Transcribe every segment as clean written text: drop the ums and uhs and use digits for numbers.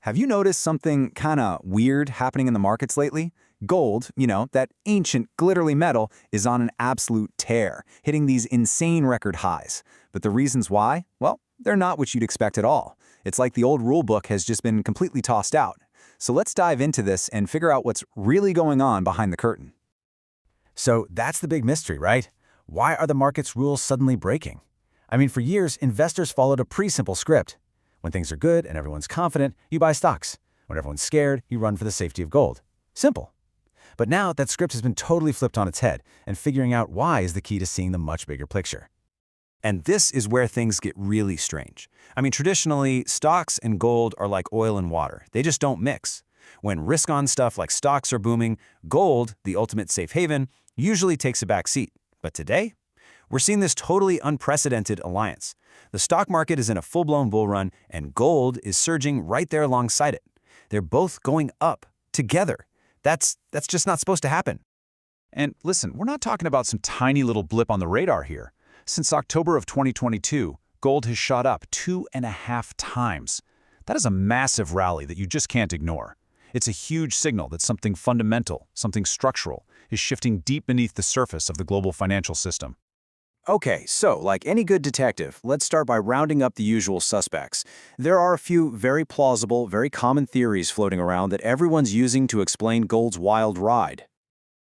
Have you noticed something kinda weird happening in the markets lately? Gold, that ancient glittery metal, is on an absolute tear, hitting these insane record highs. But the reasons why? Well, they're not what you'd expect at all. It's like the old rule book has just been completely tossed out. So let's dive into this and figure out what's really going on behind the curtain. So that's the big mystery, right? Why are the market's rules suddenly breaking? I mean, for years, investors followed a pretty simple script. When things are good and everyone's confident, you buy stocks. When everyone's scared, you run for the safety of gold. Simple. But now that script has been totally flipped on its head, and figuring out why is the key to seeing the much bigger picture. And this is where things get really strange. I mean, traditionally, stocks and gold are like oil and water. They just don't mix. When risk-on stuff like stocks are booming, gold, the ultimate safe haven, usually takes a back seat. But today, we're seeing this totally unprecedented alliance. The stock market is in a full-blown bull run, and gold is surging right there alongside it. They're both going up together. That's just not supposed to happen. And listen, we're not talking about some tiny little blip on the radar here. Since October of 2022, gold has shot up 2.5 times. That is a massive rally that you just can't ignore. It's a huge signal that something fundamental, something structural, is shifting deep beneath the surface of the global financial system. Okay, so like any good detective, let's start by rounding up the usual suspects. There are a few very plausible, very common theories floating around that everyone's using to explain gold's wild ride.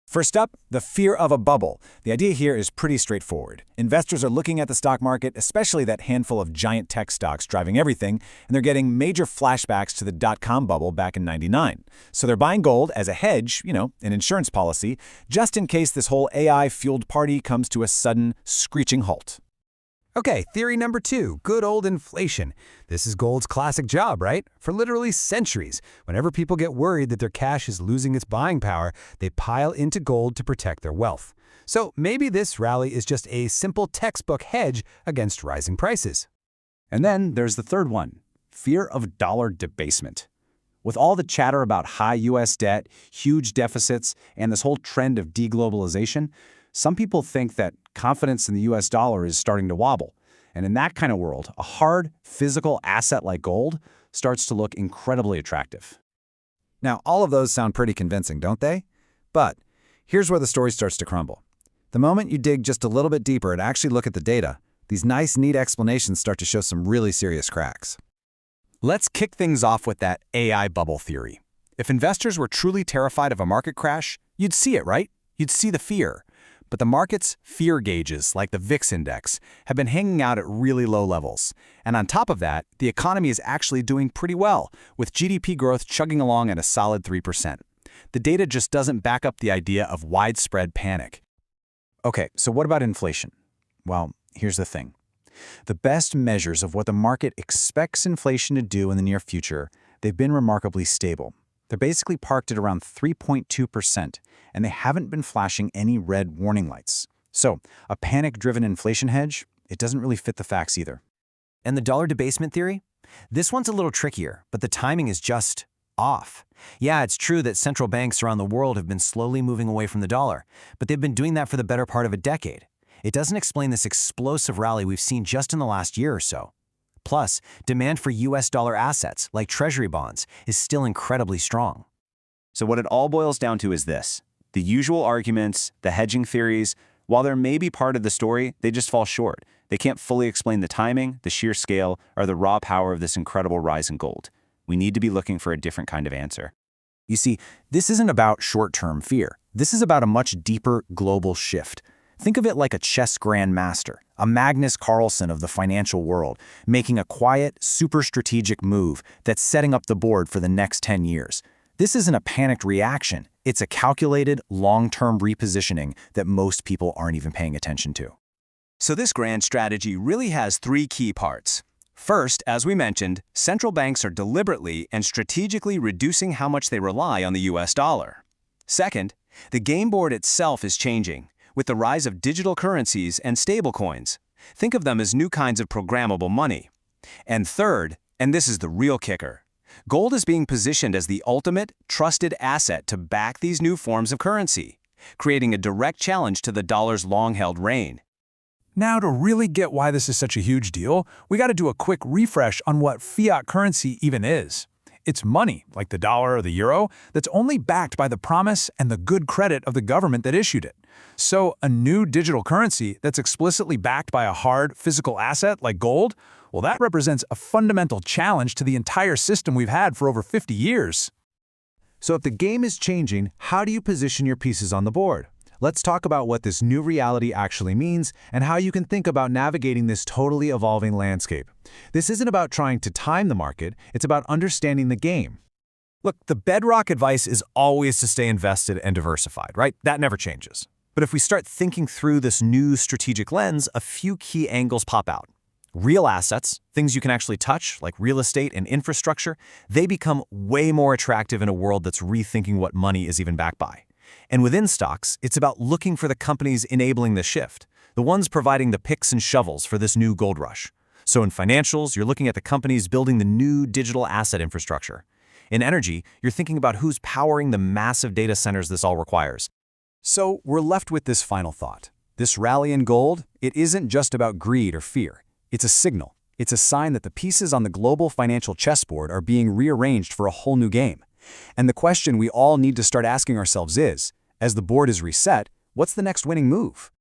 First up, the fear of a bubble. The idea here is pretty straightforward. Investors are looking at the stock market, especially that handful of giant tech stocks driving everything, and they're getting major flashbacks to the dot-com bubble back in '99. So they're buying gold as a hedge, an insurance policy, just in case this whole AI-fueled party comes to a sudden, screeching halt. Okay, theory number 2, good old inflation. This is gold's classic job, right? For literally centuries, whenever people get worried that their cash is losing its buying power, they pile into gold to protect their wealth. So maybe this rally is just a simple textbook hedge against rising prices. And then there's the third one, fear of dollar debasement. With all the chatter about high U.S. debt, huge deficits, and this whole trend of deglobalization, some people think that confidence in the U.S. dollar is starting to wobble. And in that kind of world, a hard, physical asset like gold starts to look incredibly attractive. Now, all of those sound pretty convincing, don't they? But here's where the story starts to crumble. The moment you dig just a little bit deeper and actually look at the data, these nice, neat explanations start to show some really serious cracks. Let's kick things off with that AI bubble theory. If investors were truly terrified of a market crash, you'd see it, right? You'd see the fear. But the market's fear gauges, like the VIX index, have been hanging out at really low levels. And on top of that, the economy is actually doing pretty well, with GDP growth chugging along at a solid 3%. The data just doesn't back up the idea of widespread panic. Okay, so what about inflation? Well, here's the thing. The best measures of what the market expects inflation to do in the near future, they've been remarkably stable. They're basically parked at around 3.2%, and they haven't been flashing any red warning lights. So, a panic-driven inflation hedge, it doesn't really fit the facts either. And the dollar debasement theory? This one's a little trickier, but the timing is just off. Yeah, it's true that central banks around the world have been slowly moving away from the dollar, but they've been doing that for the better part of a decade. It doesn't explain this explosive rally we've seen just in the last year or so. Plus, demand for U.S. dollar assets, like Treasury bonds, is still incredibly strong. So what it all boils down to is this. The usual arguments, the hedging theories, while they're maybe part of the story, they just fall short. They can't fully explain the timing, the sheer scale, or the raw power of this incredible rise in gold. We need to be looking for a different kind of answer. You see, this isn't about short-term fear. This is about a much deeper global shift. Think of it like a chess grandmaster, a Magnus Carlsen of the financial world, making a quiet, super strategic move that's setting up the board for the next 10 years. This isn't a panicked reaction. It's a calculated, long-term repositioning that most people aren't even paying attention to. So this grand strategy really has 3 key parts. First, as we mentioned, central banks are deliberately and strategically reducing how much they rely on the US dollar. Second, the game board itself is changing, with the rise of digital currencies and stablecoins. Think of them as new kinds of programmable money. And third, and this is the real kicker, gold is being positioned as the ultimate, trusted asset to back these new forms of currency, creating a direct challenge to the dollar's long-held reign. Now, to really get why this is such a huge deal, we got to do a quick refresh on what fiat currency even is. It's money, like the dollar or the euro, that's only backed by the promise and the good credit of the government that issued it. So a new digital currency that's explicitly backed by a hard, physical asset like gold, well, that represents a fundamental challenge to the entire system we've had for over 50 years. So if the game is changing, how do you position your pieces on the board? Let's talk about what this new reality actually means and how you can think about navigating this totally evolving landscape. This isn't about trying to time the market, it's about understanding the game. Look, the bedrock advice is always to stay invested and diversified, right? That never changes. But if we start thinking through this new strategic lens, a few key angles pop out. Real assets, things you can actually touch, like real estate and infrastructure, they become way more attractive in a world that's rethinking what money is even backed by. And within stocks, it's about looking for the companies enabling the shift, the ones providing the picks and shovels for this new gold rush. So in financials, you're looking at the companies building the new digital asset infrastructure. In energy, you're thinking about who's powering the massive data centers this all requires. So we're left with this final thought. This rally in gold, it isn't just about greed or fear. It's a signal. It's a sign that the pieces on the global financial chessboard are being rearranged for a whole new game. And the question we all need to start asking ourselves is, as the board is reset, what's the next winning move?